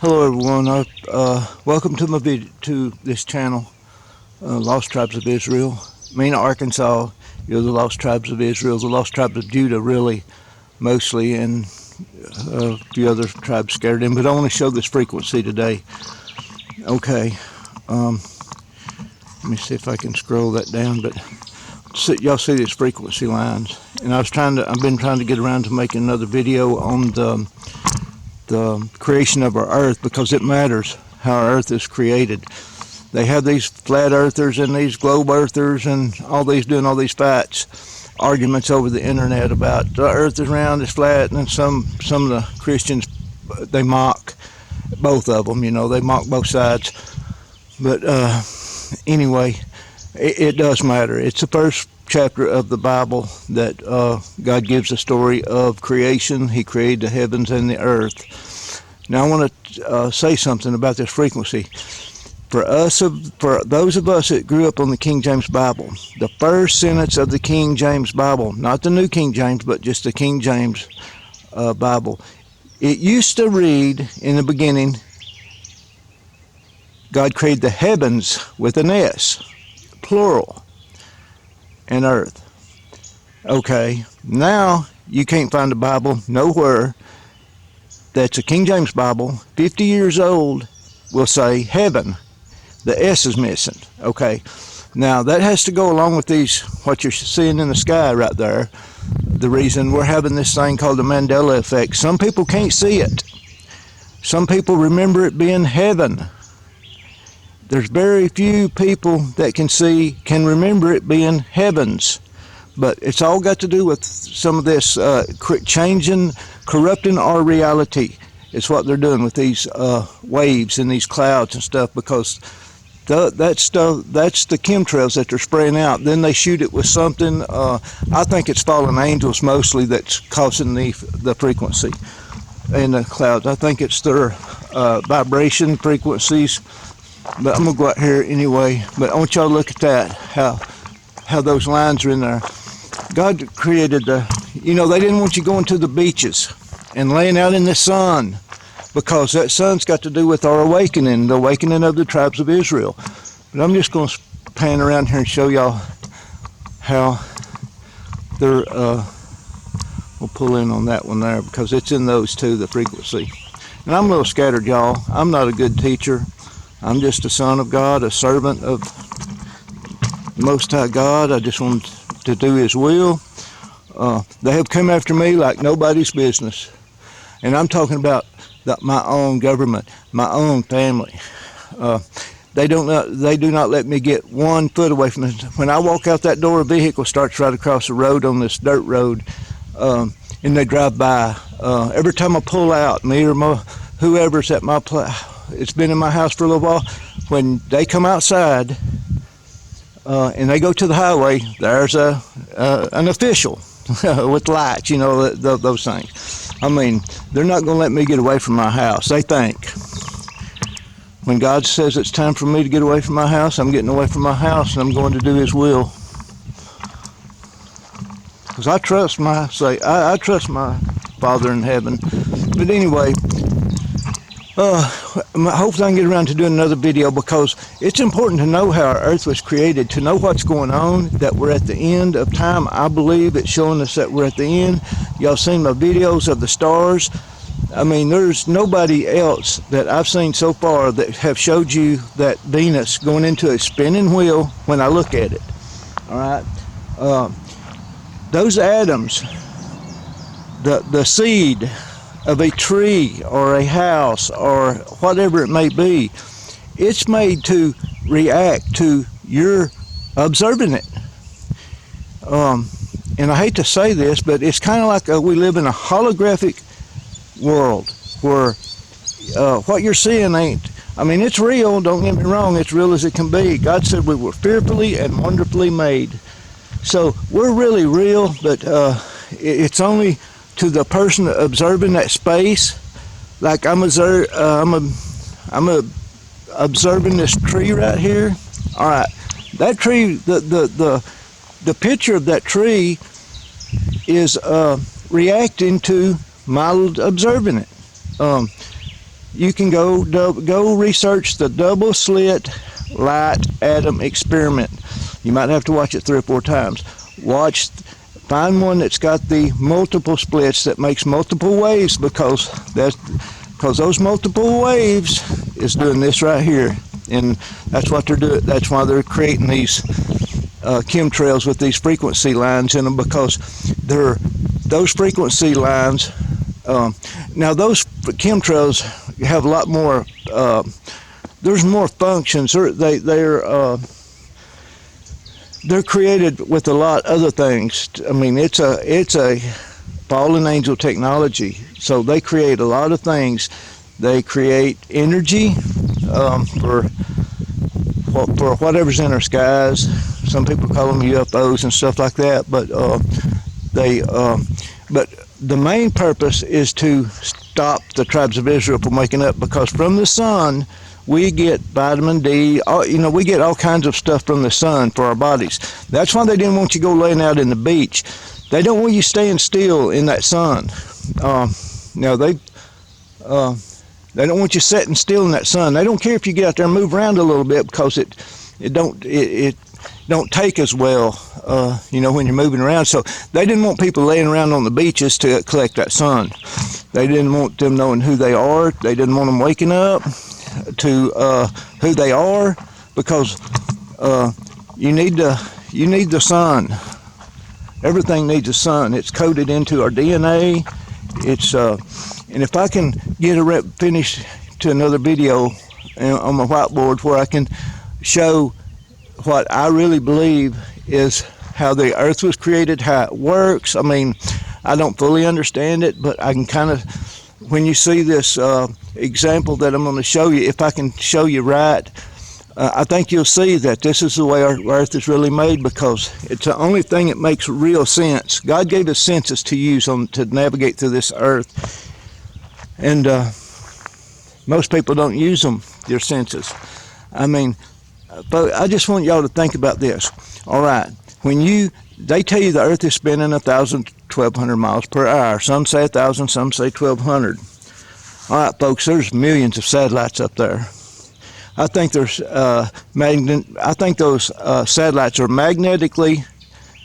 Hello everyone, welcome to to this channel, Lost Tribes of Israel. Mena, Arkansas, you're the Lost Tribes of Israel, the Lost Tribes of Judah really, mostly, and a few other tribes scattered in, but I want to show this frequency today. Okay, let me see if I can scroll that down, but y'all see these frequency lines, and I've been trying to get around to making another video on the creation of our earth, because it matters how our earth is created. They have these flat earthers and these globe earthers and all these doing all these fights, arguments over the internet about the earth is round, it's flat, and then some of the Christians, they mock both of them, they mock both sides. But anyway, it does matter. It's the first chapter of the Bible that God gives the story of creation. He created the heavens and the earth. Now I want to say something about this frequency. For those of us that grew up on the King James Bible, the first sentence of the King James Bible, not the New King James, but just the King James Bible, it used to read in the beginning, God created the heavens with an S, plural, and earth. Okay, now you can't find a Bible nowhere that's a King James Bible, 50 years old, will say heaven. The S is missing. Okay, now that has to go along with what you're seeing in the sky right there. The reason we're having this thing called the Mandela effect. Some people can't see it. Some people remember it being heaven. There's very few people that can remember it being heavens. But it's all got to do with some of this corrupting our reality. It's what they're doing with these waves and these clouds and stuff, because that's the chemtrails that they're spraying out. Then they shoot it with something. I think it's fallen angels mostly that's causing the frequency in the clouds. I think it's their vibration frequencies. But I'm going to go out here anyway. But I want y'all to look at that, how those lines are in there. God created they didn't want you going to the beaches and laying out in the sun, because that sun's got to do with our awakening, the awakening of the tribes of Israel. But I'm just going to pan around here and show y'all how they're, we'll pull in on that one there, because it's in those two, the frequency. And I'm a little scattered, y'all. I'm not a good teacher. I'm just a son of God, a servant of the Most High God. I just want to do His will. They have come after me like nobody's business. And I'm talking about my own government, my own family. They do not let me get 1 foot away from this. When I walk out that door, a vehicle starts right across the road on this dirt road, and they drive by. Every time I pull out, me or whoever's at my place, it's been in my house for a little while, when they come outside and they go to the highway, there's an official with lights, those things. I mean, they're not going to let me get away from my house, they think. When God says it's time for me to get away from my house, I'm getting away from my house, and I'm going to do His will. Because I trust my Father in heaven. But anyway, hopefully I can get around to doing another video, because it's important to know how our earth was created, to know what's going on, that we're at the end of time. I believe it's showing us that we're at the end. Y'all seen my videos of the stars. I mean, there's nobody else that I've seen so far that have showed you that Venus going into a spinning wheel when I look at it. All right, those atoms, the seed of a tree or a house or whatever it may be, it's made to react to your observing it. And I hate to say this, but it's kind of like we live in a holographic world where what you're seeing it's real, don't get me wrong, it's real as it can be. God said we were fearfully and wonderfully made. So we're really real, but it's only to the person observing that space. Like I'm observing this tree right here. All right, that tree, the picture of that tree is reacting to my observing it. you can go research the double slit light atom experiment. You might have to watch it 3 or 4 times. Find one that's got the multiple splits that makes multiple waves, because those multiple waves is doing this right here, and that's what they're doing. That's why they're creating these chemtrails with these frequency lines in them, because those frequency lines. Now those chemtrails have a lot more. There's more functions. They're created with a lot of other things. I mean, it's a fallen angel technology. So they create a lot of things. They create energy for whatever's in our skies. Some people call them UFOs and stuff like that. But but the main purpose is to stop the tribes of Israel from waking up, because from the sun we get vitamin D. We get all kinds of stuff from the sun for our bodies. That's why they didn't want you to go laying out in the beach. They don't want you staying still in that sun. They don't want you sitting still in that sun. They don't care if you get out there and move around a little bit, because it don't take as well, when you're moving around. So they didn't want people laying around on the beaches to collect that sun. They didn't want them knowing who they are. They didn't want them waking up to who they are, because you need the sun. Everything needs the sun. It's coded into our DNA. And if I can get finish to another video on my whiteboard where I can show what I really believe is how the earth was created, how it works. I mean, I don't fully understand it, but I can kind of, when you see this example that I'm going to show you, if I can show you right, I think you'll see that this is the way our earth is really made, because it's the only thing that makes real sense. God gave us senses to use to navigate through this earth, and most people don't use them, their senses. I mean, but I just want y'all to think about this. All right, they tell you the earth is spinning 1,000, 1,200 miles per hour. Some say 1,000, some say 1,200. All right, folks, there's millions of satellites up there. I think those satellites are magnetically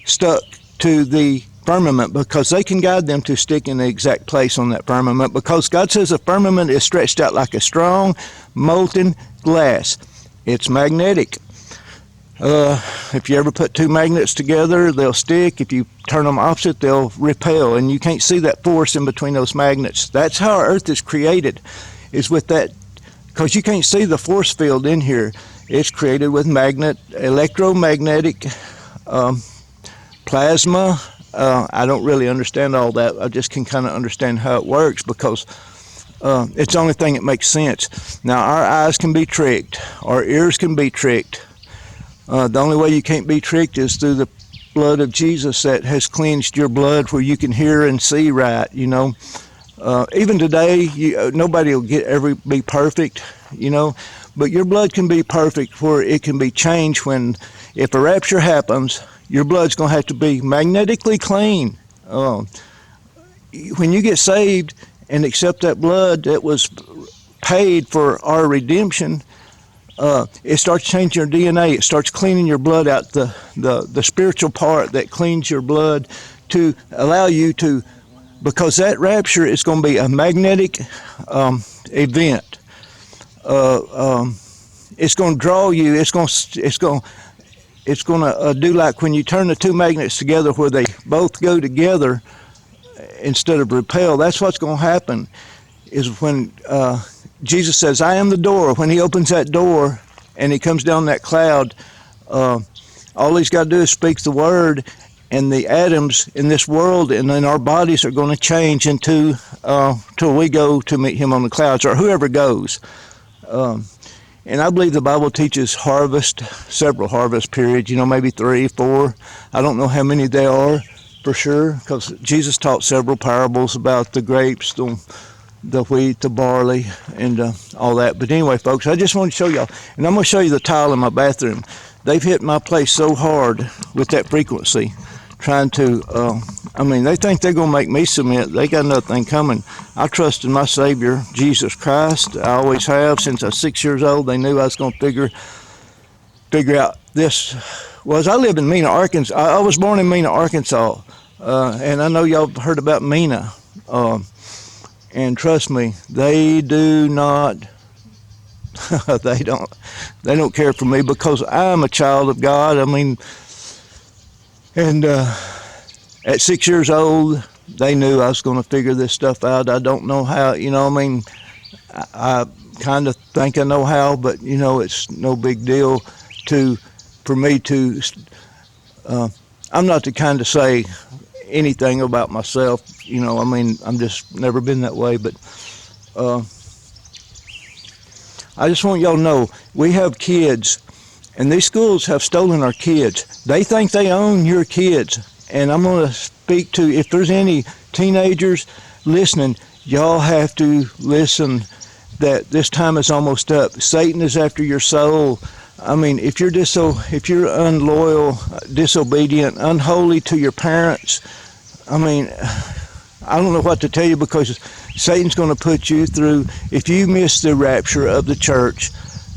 stuck to the firmament, because they can guide them to stick in the exact place on that firmament, because God says the firmament is stretched out like a strong molten glass. It's magnetic. If you ever put 2 magnets together, they'll stick. If you turn them opposite, they'll repel, and you can't see that force in between those magnets. That's how our earth is created, is with that, because you can't see the force field in here. It's created with electromagnetic plasma. I don't really understand all that. I just can kind of understand how it works, because it's the only thing that makes sense. Now, our eyes can be tricked. Our ears can be tricked. The only way you can't be tricked is through the blood of Jesus that has cleansed your blood, where you can hear and see right, Even today, nobody will ever be perfect, but your blood can be perfect, where it can be changed if a rapture happens. Your blood's going to have to be magnetically clean. When you get saved and accept that blood that was paid for our redemption, it starts changing your DNA. It starts cleaning your blood out, the spiritual part that cleans your blood, to allow you to, because that rapture is going to be a magnetic event. It's going to draw you. It's going to do like when you turn the 2 magnets together, where they both go together instead of repel. That's what's going to happen, is when Jesus says, I am the door. When he opens that door and he comes down that cloud, all he's got to do is speak the word, and the atoms in this world and in our bodies are going to change till we go to meet him on the clouds, or whoever goes. And I believe the Bible teaches several harvest periods, maybe 3, 4. I don't know how many there are for sure, because Jesus taught several parables about the grapes, the wheat, the barley, and all that. But anyway, folks, I just want to show y'all, and I'm going to show you the tile in my bathroom. They've hit my place so hard with that frequency trying to, they think they're going to make me submit. They got nothing coming. I trust in my Savior, Jesus Christ. I always have. Since I was 6 years old, they knew I was going to figure out this. I live in Mena, Arkansas. I was born in Mena, Arkansas. And I know y'all heard about Mena. And trust me, they do not, they don't care for me because I'm a child of God. And at 6 years old, they knew I was going to figure this stuff out. I don't know how, I kind of think I know how, but, it's no big deal for me to, I'm not the kind to say anything about myself, I'm just never been that way, but I just want y'all to know, we have kids, and these schools have stolen our kids. They think they own your kids, and I'm going to speak to, if there's any teenagers listening, y'all have to listen that this time is almost up. Satan is after your soul. If you're unloyal, disobedient, unholy to your parents, I don't know what to tell you, because Satan's going to put you through, if you miss the rapture of the church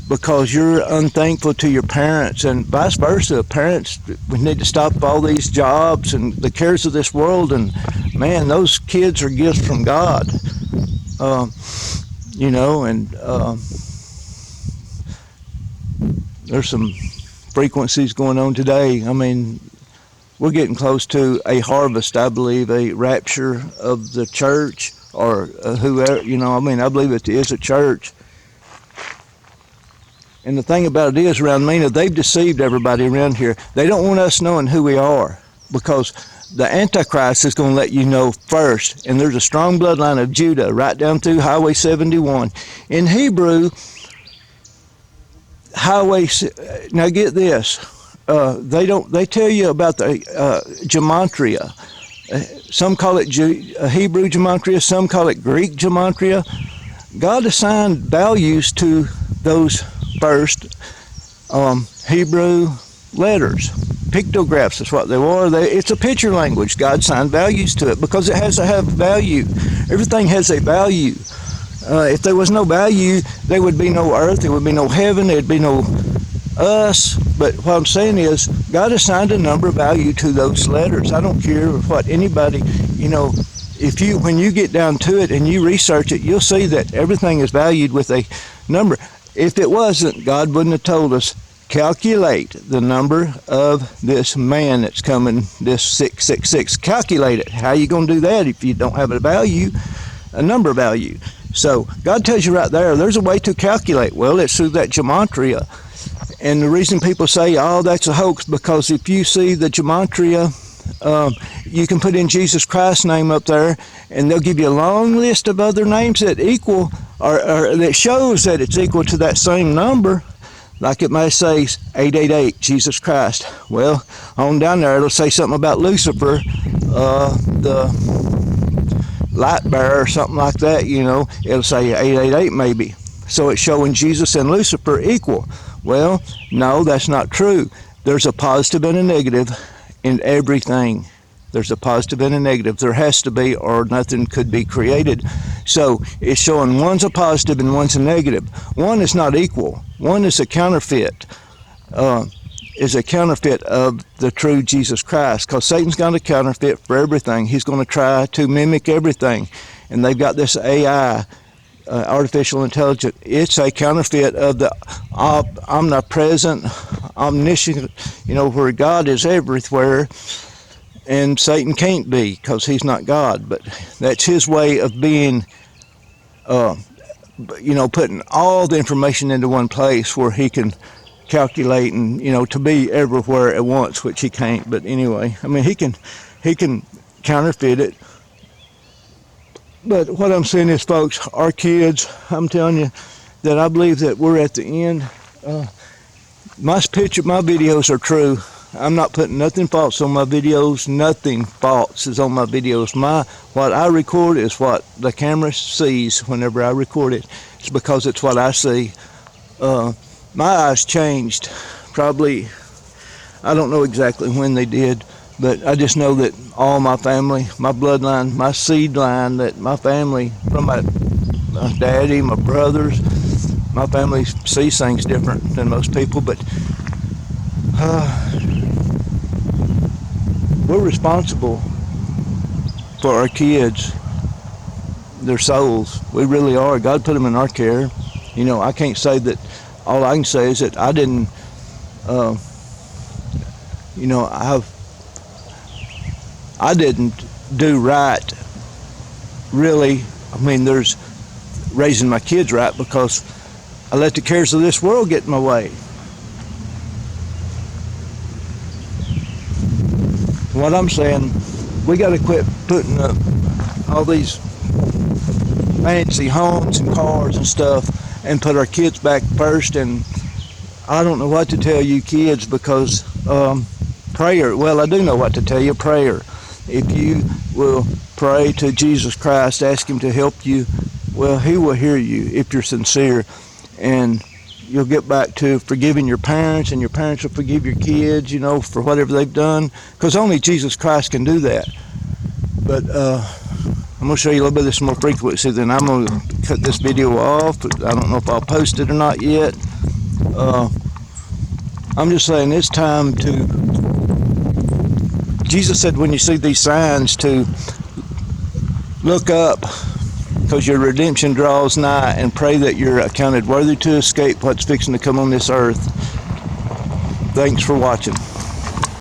because you're unthankful to your parents, and vice versa. Parents, we need to stop all these jobs and the cares of this world, and man, those kids are gifts from God. There's some frequencies going on today. We're getting close to a harvest, I believe, a rapture of the church, or whoever, I believe it is a church. And the thing about it is, around Mena, they've deceived everybody around here. They don't want us knowing who we are, because the Antichrist is going to let you know first. And there's a strong bloodline of Judah right down through Highway 71. In Hebrew, now get this, they tell you about the gematria. Some call it Hebrew gematria, some call it Greek gematria. God assigned values to those first Hebrew letters. Pictographs is what they were. It's a picture language. God assigned values to it because it has to have value. Everything has a value. If there was no value, there would be no earth, there would be no heaven, there'd be no us. But what I'm saying is, God assigned a number of value to those letters. I don't care what anybody, when you get down to it and you research it, you'll see that everything is valued with a number. If it wasn't, God wouldn't have told us, calculate the number of this man that's coming, this 666. Calculate it. How are you going to do that if you don't have a number value? So God tells you right there's a way to calculate. Well, it's through that gematria. And the reason people say, oh, that's a hoax, because if you see the gematria, you can put in Jesus Christ's name up there, and they'll give you a long list of other names that equal, or that shows that it's equal to that same number. Like it may say 888, Jesus Christ. Well, on down there, it'll say something about Lucifer, the light bearer or something like that, it'll say 888 maybe. So it's showing Jesus and Lucifer equal. Well, no, that's not true. There's a positive and a negative in everything. There's a positive and a negative. There has to be, or nothing could be created. So it's showing one's a positive and one's a negative. One is not equal. One is a counterfeit. Is a counterfeit of the true Jesus Christ, because Satan's got a counterfeit for everything. He's going to try to mimic everything, and they've got this AI, artificial intelligence. It's a counterfeit of the omnipresent, omniscient, where God is everywhere, and Satan can't be, because he's not God. But that's his way of being, putting all the information into one place where he can calculate and to be everywhere at once, which he can't. But anyway, he can counterfeit it. But what I'm saying is, folks, our kids, I'm telling you that I believe that we're at the end. My videos are true. I'm not putting nothing false on my videos. Nothing false is on my videos. What I record is what the camera sees whenever I record it. It's because it's what I see. My eyes changed probably, I don't know exactly when they did, But I just know that all my family, my bloodline, my seed line, that my family, from my daddy, my brothers, my family sees things different than most people. But we're responsible for our kids, their souls. We really are. God put them in our care. You know, I can't say that. All I can say is that I didn't, you know, I didn't do right, really. I mean, there's raising my kids right, because I let the cares of this world get in my way. What I'm saying, we got to quit putting up all these fancy homes and cars and stuff and put our kids back first. And I don't know what to tell you kids, because prayer, well, I do know what to tell you. Prayer. If you will pray to Jesus Christ, ask him to help you, well, he will hear you if you're sincere, and you'll get back to forgiving your parents, and your parents will forgive your kids, you know, for whatever they've done, because only Jesus Christ can do that. But I'm going to show you a little bit of this more frequency, then I'm going to cut this video off. I don't know if I'll post it or not yet. I'm just saying it's time to, Jesus said when you see these signs to look up, because your redemption draws nigh, and pray that you're accounted worthy to escape what's fixing to come on this earth. Thanks for watching.